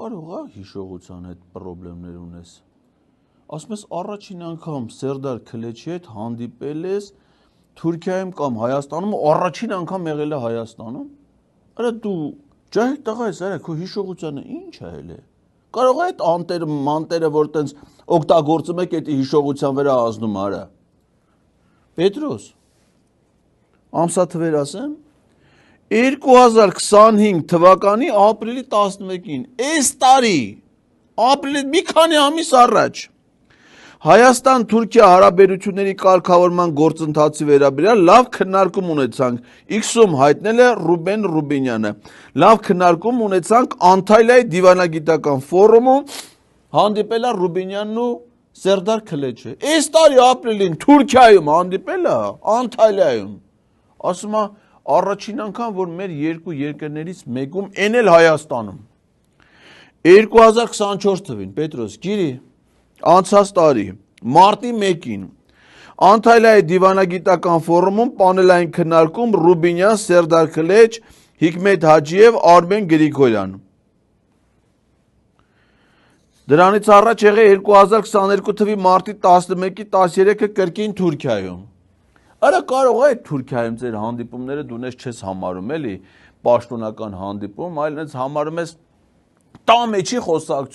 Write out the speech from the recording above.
կարող է հիշողության հետ խնդիրներ ունես։ Ասում ես առաջին անգամ Սերդար Քլեչի հետ հանդիպել ես Թուրքիայում կամ Հայաստանում, առաջին անգամ եղել է Հայաստանում։ Արա դու ջահել տղա ես, արա քո հիշողությունը ինչ է հել է։ Կարող է այդ անտերը, մանտերը, որ տենց օգտագործում եք, այդ հիշողության վրա ազդում արա։ Պետրոս, ամսաթվեր ասեմ, 2025 թվականի ապրիլի 11-ին, այս տարի, ապրիլի մի քանի ամիս առաջ, Հայաստան-Թուրքիա հարաբերությունների կարգավորման գործընթացի վերաբերյալ լավ քննարկում ունեցանք, X-ում հայտնել է Ռուբեն Ռուբինյանը, լավ քննարկում ունեցանք Անտալիայի դիվանագիտական ֆորումում, հանդիպել է Ռուբինյանն ու Սերդար Քլեչը, այս տարի ապրիլին Թուրքիայում հանդիպել է, Անտալիայում, ասում է, առաջին անգամ, որ մեր երկու երկրներից մեկում, են էլ Հայաստանում, 2024 թվին, Պետրոս, գիրի, անցած տարի, մարտի 1-ին, Անտալիայի դիվանագիտական ֆորումում պանելային քննարկում Ռուբինյան, Սերդար Քլեչ, Հիկմետ Հաջիև, Արմեն Գրիգորյան։ Դրանից առաջ եղել 2022 թվի մարտի 11-ի 13-ը կրկին Թուրքիայում։ Արա կարող է Թուրքիայում ձեր հանդիպումները դու նես չես համարում էլի պաշտոնական հանդիպում, այլ նենց համարում ես տա մեջի խոսակցություն։